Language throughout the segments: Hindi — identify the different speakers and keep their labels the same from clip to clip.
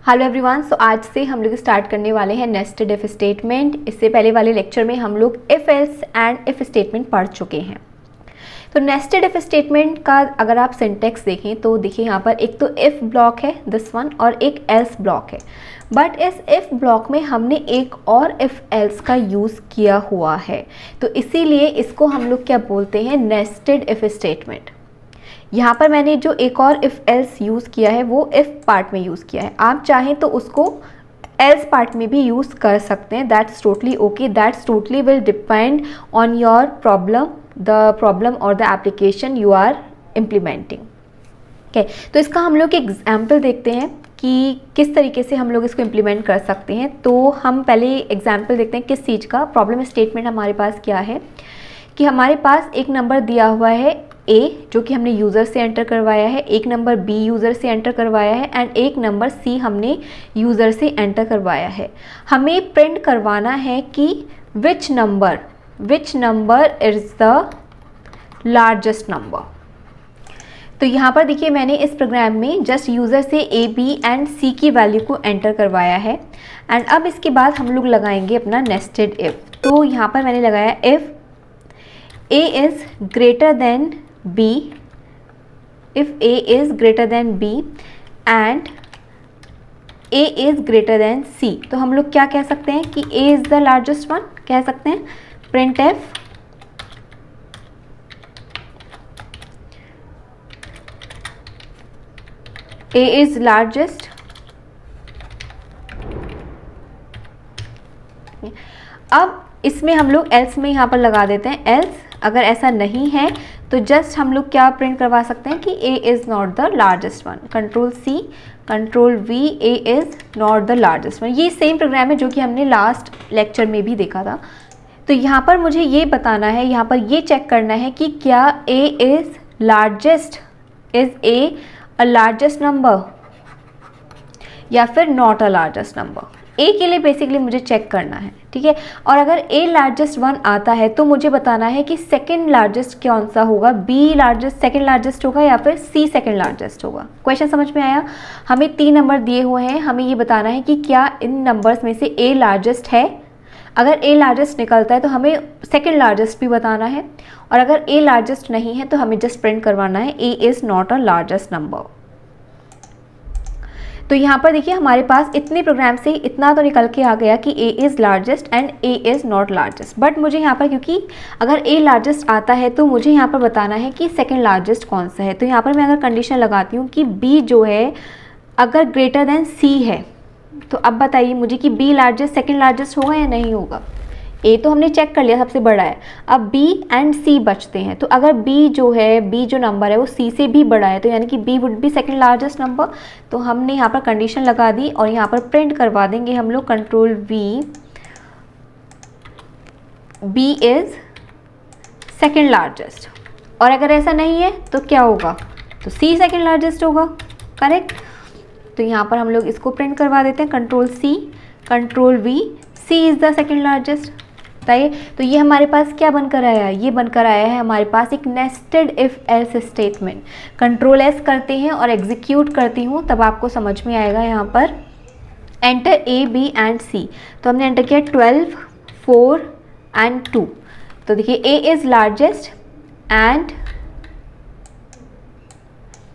Speaker 1: Hello everyone. सो आज से हम लोग स्टार्ट करने वाले हैं नेस्टेड इफ स्टेटमेंट। इससे पहले वाले लेक्चर में हम लोग if else and if statement पढ़ चुके हैं। तो नेस्टेड इफ स्टेटमेंट का अगर आप सिंटेक्स देखें तो देखिए यहाँ पर एक तो इफ ब्लॉक है दिस वन और एक एल्स ब्लॉक है। बट इस इफ ब्लॉक में हमने एक और इफ एल्स का यूज़ किया हुआ है, तो इसीलिए इसको हम लोग क्या बोलते हैं, नेस्टेड इफ स्टेटमेंट। यहाँ पर मैंने जो एक और इफ़ एल्स यूज़ किया है वो इफ़ पार्ट में यूज़ किया है। आप चाहें तो उसको एल्स पार्ट में भी यूज़ कर सकते हैं। That's totally okay. That's totally will depend on your problem और the application you are implementing. Okay, तो इसका हम लोग एग्जाम्पल देखते हैं कि किस तरीके से हम लोग इसको इम्प्लीमेंट कर सकते हैं। तो हम पहले एग्जाम्पल देखते हैं किस चीज़ का। प्रॉब्लम स्टेटमेंट हमारे पास क्या है कि हमारे पास एक नंबर दिया हुआ है A जो कि हमने यूज़र से एंटर करवाया है, एक नंबर B यूज़र से एंटर करवाया है एंड एक नंबर C हमने यूज़र से एंटर करवाया है। हमें प्रिंट करवाना है कि which number is the largest number. तो यहाँ पर देखिए मैंने इस प्रोग्राम में जस्ट यूज़र से A, B एंड C की वैल्यू को एंटर करवाया है एंड अब इसके बाद हम लोग लगाएंगे अपना नेस्टेड इफ़। तो यहाँ पर मैंने लगाया if A is greater than B, if A is greater than B and A is greater than C, तो हम लोग क्या कह सकते हैं कि A is the largest one, कह सकते हैं printf A is largest। अब इसमें हम लोग एल्स में यहाँ पर लगा देते हैं एल्स। अगर ऐसा नहीं है तो जस्ट हम लोग क्या प्रिंट करवा सकते हैं कि A is not the largest one. Control C control V, A is not the largest one. ये सेम प्रोग्राम है जो कि हमने लास्ट लेक्चर में भी देखा था। तो यहाँ पर मुझे ये बताना है, यहाँ पर ये चेक करना है कि क्या A is largest, is A a largest number या फिर not a largest number. A के लिए बेसिकली मुझे चेक करना है, ठीक है। और अगर A लार्जेस्ट वन आता है तो मुझे बताना है कि सेकंड लार्जेस्ट कौन सा होगा, B लार्जेस्ट सेकंड लार्जेस्ट होगा या फिर C सेकंड लार्जेस्ट होगा। क्वेश्चन समझ में आया। हमें 3 नंबर दिए हुए हैं, हमें ये बताना है कि क्या इन नंबर्स में से A लार्जेस्ट है। अगर A लार्जेस्ट निकलता है तो हमें सेकेंड लार्जेस्ट भी बताना है और अगर A लार्जेस्ट नहीं है तो हमें जस्ट प्रिंट करवाना है A is not a largest number. तो यहाँ पर देखिए हमारे पास इतने प्रोग्राम से इतना तो निकल के आ गया कि A is largest and A is not largest. But मुझे यहाँ पर क्योंकि अगर A लार्जेस्ट आता है तो मुझे यहाँ पर बताना है कि सेकंड लार्जेस्ट कौन सा है। तो यहाँ पर मैं अगर कंडीशन लगाती हूँ कि B जो है अगर ग्रेटर देन C है, तो अब बताइए मुझे कि B लार्जेस्ट सेकेंड लार्जेस्ट होगा या नहीं होगा। A तो हमने चेक कर लिया सबसे बड़ा है, अब B एंड C बचते हैं। तो अगर B जो नंबर है वो C से भी बड़ा है तो यानी कि B would be second largest number. तो हमने यहाँ पर कंडीशन लगा दी और यहाँ पर प्रिंट करवा देंगे हम लोग control V, B is second largest. और अगर ऐसा नहीं है तो क्या होगा, तो C सेकंड लार्जेस्ट होगा, करेक्ट। तो यहाँ पर हम लोग इसको प्रिंट करवा देते हैं control C control V, C is the second largest. बताइए तो ये हमारे पास क्या बनकर आया है, ये बनकर आया है हमारे पास एक nested if else statement. Control S करते हैं और एग्जीक्यूट करती हूँ तब आपको समझ में आएगा। यहाँ पर enter A, B and C। तो हमने एंटर किया 12, 4 एंड 2। तो देखिए A इज़ लार्जेस्ट एंड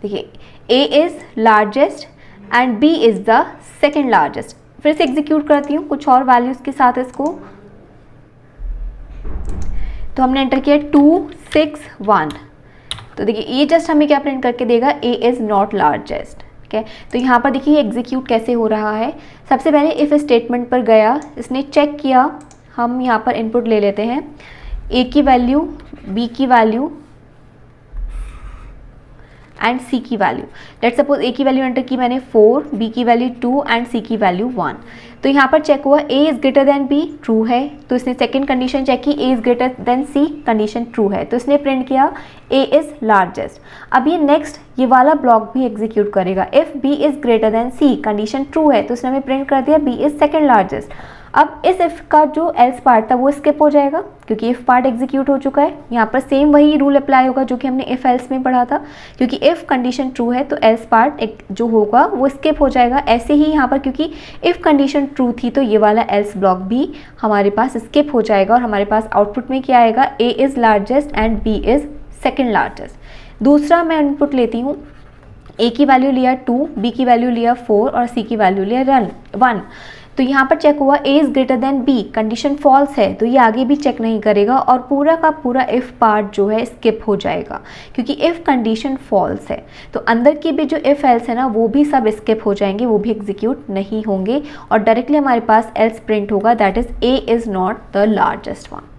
Speaker 1: देखिए A is largest and B is the second largest. फिर से एग्जीक्यूट करती हूँ कुछ और वैल्यूज़ के साथ इसको। तो हमने एंटर किया 2, 6, 1। तो देखिए ये जस्ट हमें क्या प्रिंट करके देगा, A इज़ नॉट लार्जेस्ट। ठीक है, तो यहाँ पर देखिए एग्जीक्यूट कैसे हो रहा है। सबसे पहले इफ़ स्टेटमेंट पर गया, इसने चेक किया। हम यहाँ पर इनपुट ले लेते हैं A की वैल्यू, B की वैल्यू एंड C की वैल्यू। लेट्स सपोज A की वैल्यू एंटर की मैंने 4, B की वैल्यू 2 एंड C की वैल्यू 1। तो यहाँ पर चेक हुआ A is greater then B, true है। तो इसने सेकंड कंडीशन चेक की, A is greater then C, condition true है। तो इसने प्रिंट किया A इज़ लार्जेस्ट। अब ये नेक्स्ट ये वाला ब्लॉक भी एग्जीक्यूट करेगा। If B is greater then C, condition true है तो इसने हमें प्रिंट कर दिया B इज़ सेकंड लार्जेस्ट। अब इस इफ़ का जो एल्स पार्ट था वो स्किप हो जाएगा क्योंकि इफ़ पार्ट एग्जीक्यूट हो चुका है। यहाँ पर सेम वही रूल अप्लाई होगा जो कि हमने इफ़ एल्स में पढ़ा था, क्योंकि इफ़ कंडीशन ट्रू है तो एल्स पार्ट जो होगा वो स्किप हो जाएगा। ऐसे ही यहाँ पर क्योंकि इफ़ कंडीशन ट्रू थी तो ये वाला एल्स ब्लॉक भी हमारे पास स्किप हो जाएगा और हमारे पास आउटपुट में क्या आएगा, A is largest and B is second largest. दूसरा मैं इनपुट लेती हूँ, ए की वैल्यू लिया 2, बी की वैल्यू लिया 4 और सी की वैल्यू लिया 1। तो यहाँ पर चेक हुआ A is greater than B, condition false है तो ये आगे भी चेक नहीं करेगा और पूरा का पूरा इफ़ पार्ट जो है स्किप हो जाएगा क्योंकि इफ़ कंडीशन फॉल्स है। तो अंदर की भी जो इफ़ एल्स है ना वो भी सब स्किप हो जाएंगे, वो भी एग्जीक्यूट नहीं होंगे और डायरेक्टली हमारे पास एल्स प्रिंट होगा, that is A is not the largest one.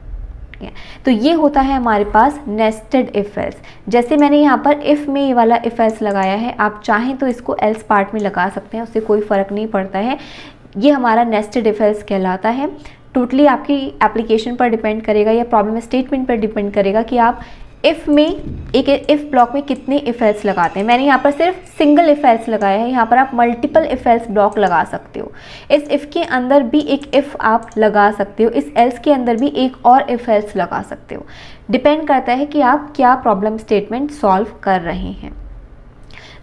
Speaker 1: तो ये होता है हमारे पास नेस्टेड इफ एल्स। जैसे मैंने यहाँ पर इफ़ में ये वाला इफ एल्स लगाया है, आप चाहें तो इसको एल्स पार्ट में लगा सकते हैं, उससे कोई फ़र्क नहीं पड़ता है। ये हमारा नेस्टेड इफ एल्स कहलाता है। टोटली आपकी एप्लीकेशन पर डिपेंड करेगा या प्रॉब्लम स्टेटमेंट पर डिपेंड करेगा कि आप इफ़ में एक इफ़ ब्लॉक में कितने इफ एल्स लगाते हैं। मैंने यहाँ पर सिर्फ सिंगल इफ एल्स लगाया है, यहाँ पर आप मल्टीपल इफ एल्स ब्लॉक लगा सकते हो। इस इफ़ के अंदर भी एक इफ़ आप लगा सकते हो, इस एल्स के अंदर भी एक और इफ एल्स लगा सकते हो। डिपेंड करता है कि आप क्या प्रॉब्लम स्टेटमेंट सॉल्व कर रहे हैं।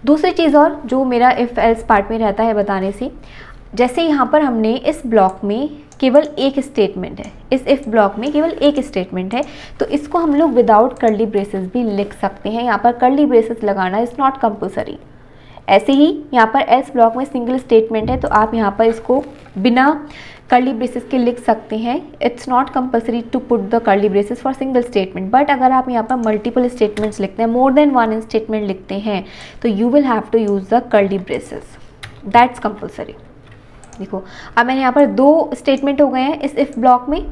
Speaker 1: दूसरी चीज़ और जो मेरा इफ़ एल्स पार्ट में रहता है बताने से, जैसे यहाँ पर हमने इस ब्लॉक में केवल एक स्टेटमेंट है, इस इफ़ ब्लॉक में केवल एक स्टेटमेंट है तो इसको हम लोग विदाउट कर्ली ब्रेसेस भी लिख सकते हैं। यहाँ पर कर्ली ब्रेसेस लगाना इज़ नॉट कंपलसरी। ऐसे ही यहाँ पर एल्स ब्लॉक में सिंगल स्टेटमेंट है तो आप यहाँ पर इसको बिना कर्ली ब्रेसेस के लिख सकते हैं। It's not compulsory to put the curly braces for single statement, but अगर आप यहाँ पर मल्टीपल स्टेटमेंट्स लिखते हैं, मोर देन वन स्टेटमेंट लिखते हैं तो you will have to use the curly braces, that's compulsory. देखो अब मैंने यहाँ पर 2 स्टेटमेंट हो गए हैं इस इफ़ ब्लॉक में,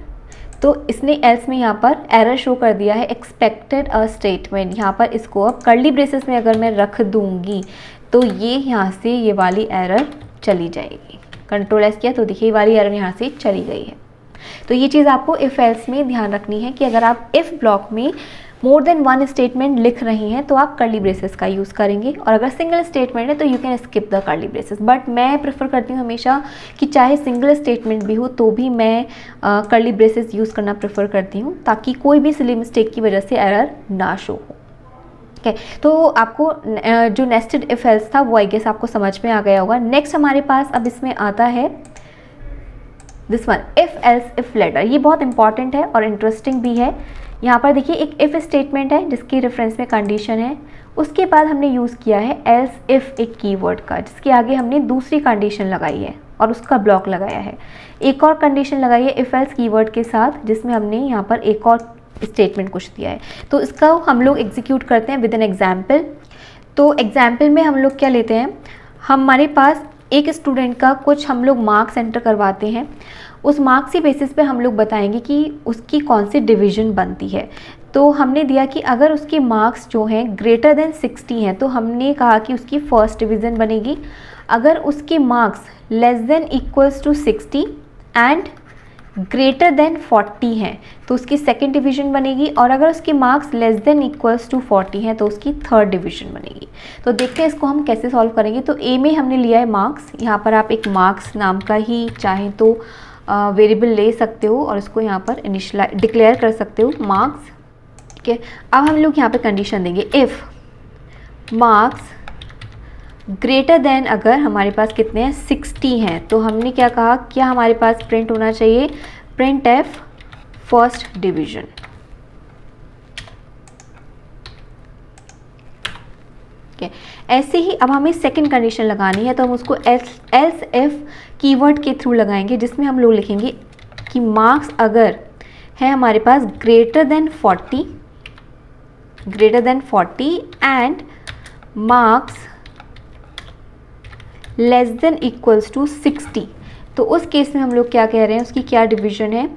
Speaker 1: तो इसने एल्स में यहाँ पर एरर शो कर दिया है, एक्सपेक्टेड अ स्टेटमेंट। यहाँ पर इसको अब कर्ली ब्रेसेस में अगर मैं रख दूँगी तो ये यहाँ से ये वाली एरर चली जाएगी। कंट्रोल एस किया तो देखिए ये वाली एरर यहाँ से चली गई है। तो ये चीज़ आपको इफ़ एल्स में ध्यान रखनी है कि अगर आप इफ़ ब्लॉक में मोर देन वन स्टेटमेंट लिख रही हैं तो आप कर्ली ब्रेसेस का यूज़ करेंगे और अगर सिंगल स्टेटमेंट है तो you can skip the curly braces. But मैं प्रेफर करती हूँ हमेशा कि चाहे सिंगल स्टेटमेंट भी हो तो भी मैं कर्ली ब्रेसेस यूज़ करना प्रेफर करती हूँ ताकि कोई भी सिली मिस्टेक की वजह से एरर ना शो हो। ठीक है, तो आपको जो नेस्टेड इफ एल्स था वो आई गेस आपको समझ में आ गया होगा। नेक्स्ट हमारे पास अब इसमें आता है this one, if else if ladder. ये बहुत इंपॉर्टेंट है और इंटरेस्टिंग भी है। यहाँ पर देखिए एक इफ़ स्टेटमेंट है जिसकी रेफरेंस में कंडीशन है, उसके बाद हमने यूज़ किया है एल्स इफ़ एक कीवर्ड का जिसके आगे हमने दूसरी कंडीशन लगाई है और उसका ब्लॉक लगाया है। एक और कंडीशन लगाई है इफ़ एल्स कीवर्ड के साथ जिसमें हमने यहाँ पर एक और स्टेटमेंट कुछ दिया है। तो इसका हम लोग एग्जीक्यूट करते हैं विद एन एग्जाम्पल। तो एग्जाम्पल में हम लोग क्या लेते हैं, हमारे पास एक स्टूडेंट का कुछ हम लोग मार्क्स एंटर करवाते हैं, उस मार्क्स के बेसिस पे हम लोग बताएंगे कि उसकी कौन सी डिवीज़न बनती है। तो हमने दिया कि अगर उसके मार्क्स जो हैं ग्रेटर देन 60 हैं तो हमने कहा कि उसकी फर्स्ट डिवीज़न बनेगी। अगर उसके marks less than equals to 60 and greater than 40 हैं तो उसकी सेकंड डिवीज़न बनेगी और अगर उसके marks less than equals to 40 हैं तो उसकी थर्ड डिवीज़न बनेगी। तो देखते हैं इसको हम कैसे सॉल्व करेंगे। तो ए में हमने लिया है मार्क्स, यहाँ पर आप एक मार्क्स नाम का ही चाहें तो वेरिएबल ले सकते हो और इसको यहाँ पर इनिशियलाइज डिक्लेयर कर सकते हो मार्क्स। ठीक है, अब हम लोग यहाँ पे कंडीशन देंगे इफ़ मार्क्स ग्रेटर देन, अगर हमारे पास कितने हैं 60 हैं तो हमने क्या कहा, क्या हमारे पास प्रिंट होना चाहिए प्रिंट एफ फर्स्ट डिवीज़न। ऐसे ही अब हमें सेकंड कंडीशन लगानी है तो हम उसको एल्स इफ कीवर्ड के थ्रू लगाएंगे जिसमें हम लोग लिखेंगे कि मार्क्स अगर है हमारे पास greater than 40 and marks less than equals to 60 तो उस केस में हम लोग क्या कह रहे हैं, उसकी क्या डिवीज़न है,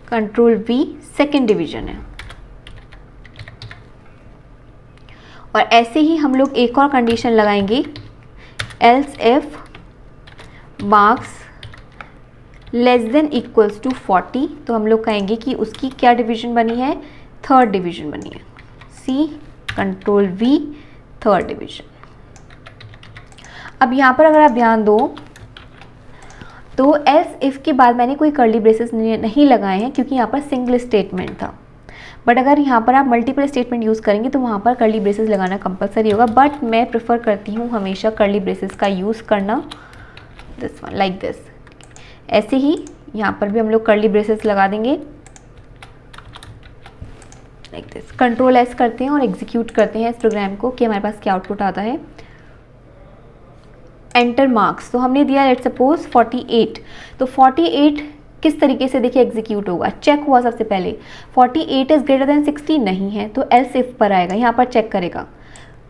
Speaker 1: कंट्रोल वी सेकंड डिवीज़न है। और ऐसे ही हम लोग एक और कंडीशन लगाएंगे else if marks less than equals to 40 तो हम लोग कहेंगे कि उसकी क्या डिवीज़न बनी है, थर्ड डिवीज़न बनी है, C control V third division. अब यहाँ पर अगर आप ध्यान दो तो तो एल्स इफ़ के बाद मैंने कोई कर्ली ब्रेसेस नहीं लगाए हैं क्योंकि यहाँ पर सिंगल स्टेटमेंट था। बट अगर यहाँ पर आप मल्टीपल स्टेटमेंट यूज़ करेंगे तो वहाँ पर कर्ली ब्रेसेस लगाना कंपलसरी होगा। बट मैं प्रेफर करती हूँ हमेशा कर्ली ब्रेसेस का यूज़ करना, दिस वन लाइक दिस। ऐसे ही यहाँ पर भी हम लोग कर्ली ब्रेसेस लगा देंगे लाइक दिस। कंट्रोल एस करते हैं और एग्जीक्यूट करते हैं इस प्रोग्राम को कि हमारे पास क्या आउटपुट आता है। एंटर मार्क्स तो हमने दिया लेट्स सपोज 48, तो 48 किस तरीके से देखिए एग्जीक्यूट होगा, चेक हुआ सबसे पहले 48 इज ग्रेटर देन 60 नहीं है तो एल्स इफ पर आएगा, यहाँ पर चेक करेगा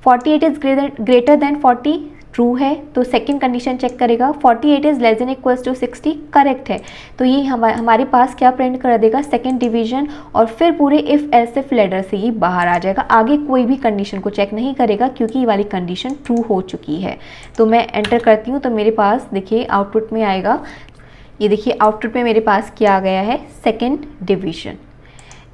Speaker 1: 48 इज ग्रेटर देन 40 ट्रू है तो सेकंड कंडीशन चेक करेगा, 48 is less than equals to 60 correct है तो ये हमारे पास क्या प्रिंट कर देगा, सेकंड डिवीजन, और फिर पूरे इफ एल्स इफ लेटर से ये बाहर आ जाएगा। आगे कोई भी कंडीशन को चेक नहीं करेगा क्योंकि ये वाली कंडीशन ट्रू हो चुकी है। तो मैं एंटर करती हूँ तो मेरे पास देखिए आउटपुट में आएगा, ये देखिए आउटपुट में मेरे पास क्या आ गया है, सेकेंड डिवीजन।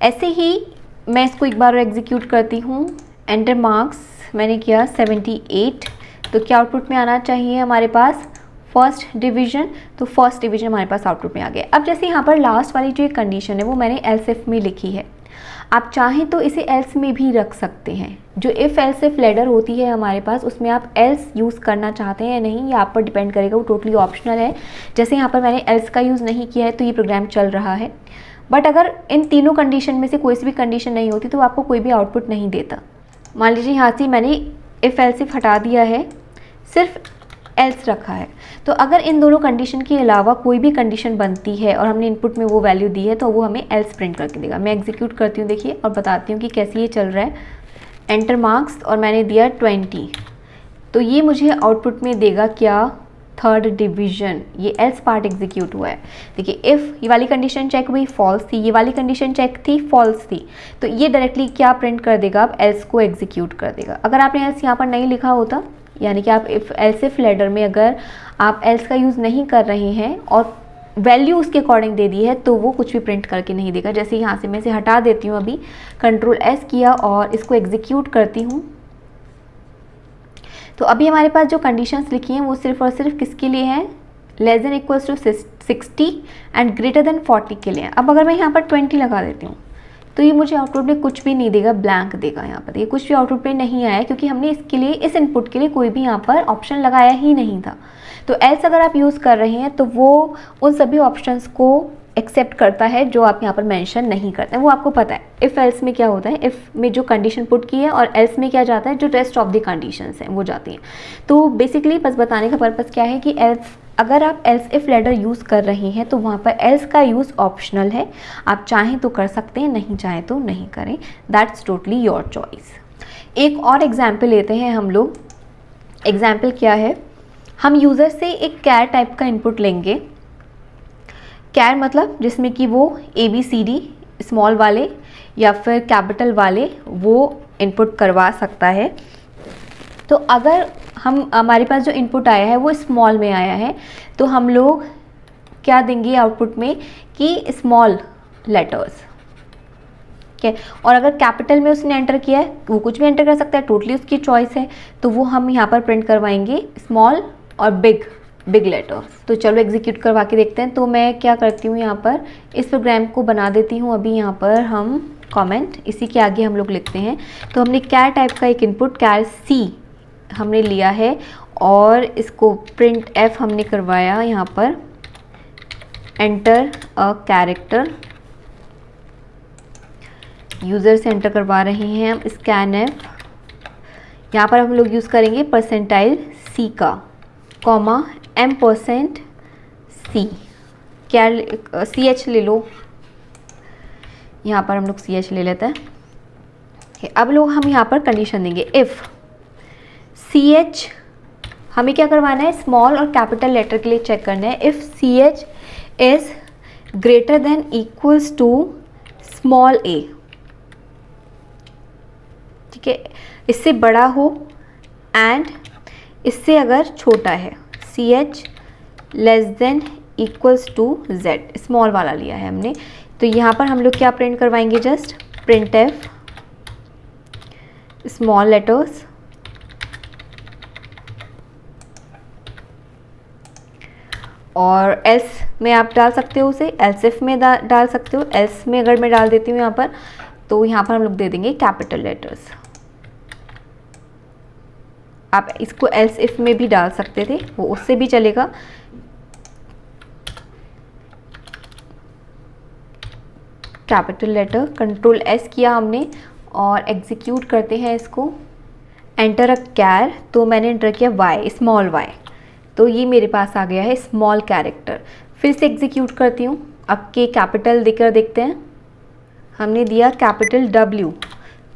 Speaker 1: ऐसे ही मैं इसको एक बार और एग्जीक्यूट करती हूँ। एंटर मार्क्स मैंने किया 78, तो क्या आउटपुट में आना चाहिए हमारे पास, फर्स्ट डिवीजन, तो फर्स्ट डिवीजन हमारे पास आउटपुट में आ गया। अब जैसे यहाँ पर लास्ट वाली जो एक कंडीशन है वो मैंने एल्स इफ में लिखी है, आप चाहें तो इसे एल्स में भी रख सकते हैं। जो इफ़ एल्स इफ लेटर होती है हमारे पास उसमें आप एल्स यूज़ करना चाहते हैं या नहीं ये आप पर डिपेंड करेगा, वो टोटली ऑप्शनल है। जैसे यहाँ पर मैंने एल्स का यूज़ नहीं किया है तो ये प्रोग्राम चल रहा है। बट अगर इन तीनों कंडीशन में से कोई सी भी कंडीशन नहीं होती तो आपको कोई भी आउटपुट नहीं देता। मान लीजिए यहाँ से मैंने इफ़ एल्स इफ हटा दिया है, सिर्फ एल्स रखा है, तो अगर इन दोनों कंडीशन के अलावा कोई भी कंडीशन बनती है और हमने इनपुट में वो वैल्यू दी है तो वो हमें एल्स प्रिंट करके देगा। मैं एग्जीक्यूट करती हूँ देखिए और बताती हूँ कि कैसे ये चल रहा है। एंटर मार्क्स और मैंने दिया 20, तो ये मुझे आउटपुट में देगा क्या, थर्ड डिवीजन। ये एल्स पार्ट एग्जीक्यूट हुआ है। देखिए इफ़ ये वाली कंडीशन चेक हुई फॉल्स थी, ये वाली कंडीशन चेक थी फॉल्स थी, तो ये डायरेक्टली क्या प्रिंट कर देगा, अब एल्स को एग्जीक्यूट कर देगा। अगर आपने एल्स यहाँ पर नहीं लिखा होता, यानी कि आप इफ एल्स इफ लेटर में अगर आप एल्स का यूज़ नहीं कर रहे हैं और वैल्यू उसके अकॉर्डिंग दे दी है तो वो कुछ भी प्रिंट करके नहीं देगा। जैसे यहाँ से मैं इसे हटा देती हूँ, अभी कंट्रोल एस किया और इसको एग्जीक्यूट करती हूँ, तो अभी हमारे पास जो कंडीशंस लिखी हैं वो सिर्फ और सिर्फ किसके लिए हैं, less than equals to 60 and greater than 40 के लिए। अब अगर मैं यहाँ पर 20 लगा देती हूँ तो ये मुझे आउटपुट में कुछ भी नहीं देगा, ब्लैंक देगा। यहाँ पर ये कुछ भी आउटपुट में नहीं आया क्योंकि हमने इसके लिए, इस इनपुट के लिए कोई भी यहाँ पर ऑप्शन लगाया ही नहीं था। तो एल्स अगर आप यूज़ कर रहे हैं तो वो उन सभी ऑप्शंस को एक्सेप्ट करता है जो आप यहाँ पर मेंशन नहीं करते हैं, वो आपको पता है। इफ़ एल्स में क्या होता है, इफ़ में जो कंडीशन पुट की है और एल्स में क्या जाता है, जो रेस्ट ऑफ द कंडीशंस हैं वो जाती हैं। तो बेसिकली बस बताने का पर्पज़ क्या है कि एल्स, अगर आप एल्स इफ लेटर यूज़ कर रहे हैं तो वहाँ पर एल्स का यूज़ ऑप्शनल है, आप चाहें तो कर सकते हैं, नहीं चाहें तो नहीं करें, दैट्स टोटली योर चॉइस। एक और एग्जाम्पल लेते हैं हम लोग। एग्जाम्पल क्या है, हम यूज़र से एक कैर टाइप का इनपुट लेंगे। कैर मतलब जिसमें कि वो ABCD स्मॉल वाले या फिर कैपिटल वाले वो इनपुट करवा सकता है। तो अगर हमारे पास जो इनपुट आया है वो स्मॉल में आया है तो हम लोग क्या देंगे आउटपुट में कि स्मॉल लेटर्स, ठीक है। और अगर कैपिटल में उसने एंटर किया है वो कुछ भी एंटर कर सकता है, टोटली उसकी चॉइस है, तो वो हम यहाँ पर प्रिंट करवाएंगे स्मॉल और बिग लेटर्स। तो चलो एग्जीक्यूट करवा के देखते हैं। तो मैं क्या करती हूँ, यहाँ पर इस प्रोग्राम को बना देती हूँ। अभी यहाँ पर हम कमेंट इसी के आगे हम लोग लिखते हैं। तो हमने कैर टाइप का एक इनपुट कैर C हमने लिया है और इसको प्रिंट F हमने करवाया। यहाँ पर एंटर अ कैरेक्टर, यूज़र से एंटर करवा रहे हैं हम scanf। यहाँ पर हम लोग यूज़ करेंगे %C का, कॉमा %C, क्या CH ले लो, यहाँ पर हम लोग CH ले लेते हैं। अब लोग हम यहाँ पर कंडीशन देंगे इफ़ CH, हमें क्या करवाना है, स्मॉल और कैपिटल लेटर के लिए चेक करना है। If CH is greater than equals to small a, ठीक है, इससे बड़ा हो एंड इससे अगर छोटा है, CH less than equals to Z, small वाला लिया है हमने। तो यहाँ पर हम लोग क्या प्रिंट करवाएंगे, just print F small letters और एल्स में आप डाल सकते हो उसे, एल्स इफ में डाल सकते हो। एल्स में अगर मैं डाल देती हूँ यहाँ पर, तो यहाँ पर हम लोग दे देंगे कैपिटल लेटर्स। आप इसको एल्स इफ में भी डाल सकते थे, वो उससे भी चलेगा। कैपिटल लेटर, कंट्रोल एस किया हमने और एग्जीक्यूट करते हैं इसको। एंटर अ कैर, तो मैंने एंटर किया वाई, स्मॉल वाई, तो ये मेरे पास आ गया है स्मॉल कैरेक्टर। फिर से एग्जीक्यूट करती हूँ। अब के कैपिटल देकर देखते हैं, हमने दिया कैपिटल डब्ल्यू,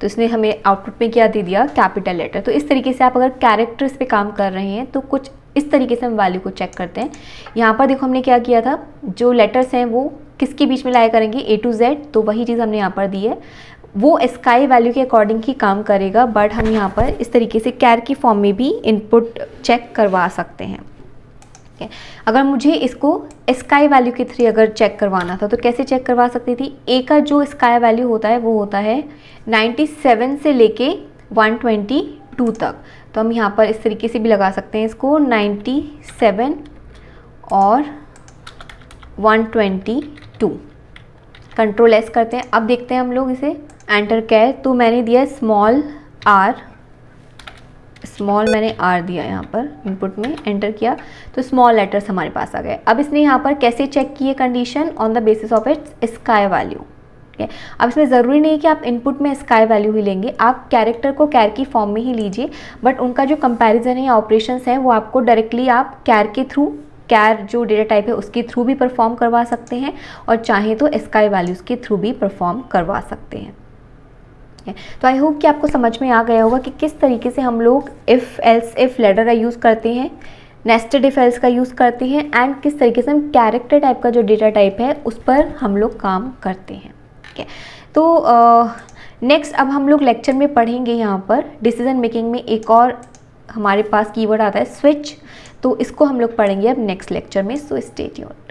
Speaker 1: तो इसने हमें आउटपुट में क्या दे दिया, कैपिटल लेटर। तो इस तरीके से आप अगर कैरेक्टर्स पे काम कर रहे हैं तो कुछ इस तरीके से हम वैल्यू को चेक करते हैं। यहाँ पर देखो हमने क्या किया था, जो लेटर्स हैं वो किसके बीच में लाया करेंगे, ए टू जेड, तो वही चीज़ हमने यहाँ पर दी है। वो स्काई वैल्यू के अकॉर्डिंग ही काम करेगा, बट हम यहाँ पर इस तरीके से कैर की फॉर्म में भी इनपुट चेक करवा सकते हैं। अगर मुझे इसको स्काई वैल्यू के थ्रू अगर चेक करवाना था तो कैसे चेक करवा सकती थी। ए का जो स्काई वैल्यू होता है वो होता है 97 से लेके 122 तक, तो हम यहाँ पर इस तरीके से भी लगा सकते हैं इसको, 97 और 122। कंट्रोल एस करते हैं। अब देखते हैं हम लोग इसे, एंटर कैर, तो मैंने दिया स्मॉल आर, स्मॉल मैंने आर दिया यहाँ पर इनपुट में, एंटर किया तो स्मॉल लेटर्स हमारे पास आ गए। अब इसने यहाँ पर कैसे चेक किए condition, on the basis of its sky value. ठीक है, अब इसमें ज़रूरी नहीं कि आप इनपुट में स्काई वैल्यू ही लेंगे, आप कैरेक्टर को कैर की फॉर्म में ही लीजिए, बट उनका जो कंपैरिजन है या ऑपरेशंस हैं वो आपको डायरेक्टली आप कैर के थ्रू, कैर जो डेटा टाइप है उसके थ्रू भी परफॉर्म करवा सकते हैं, और चाहें तो स्काई वैल्यूज़ के थ्रू भी परफॉर्म करवा सकते हैं। तो आई होप कि आपको समझ में आ गया होगा कि किस तरीके से हम लोग इफ़ एल्स इफ़ लेटर का यूज़ करते हैं, नेस्टेड इफ एल्स का यूज़ करते हैं, एंड किस तरीके से हम कैरेक्टर टाइप का जो डेटा टाइप है उस पर हम लोग काम करते हैं। ठीक है, तो नेक्स्ट अब हम लोग लेक्चर में पढ़ेंगे यहाँ पर डिसीजन मेकिंग में एक और हमारे पास कीवर्ड आता है स्विच, तो इसको हम लोग पढ़ेंगे अब नेक्स्ट लेक्चर में, सो स्टे ट्यून्ड।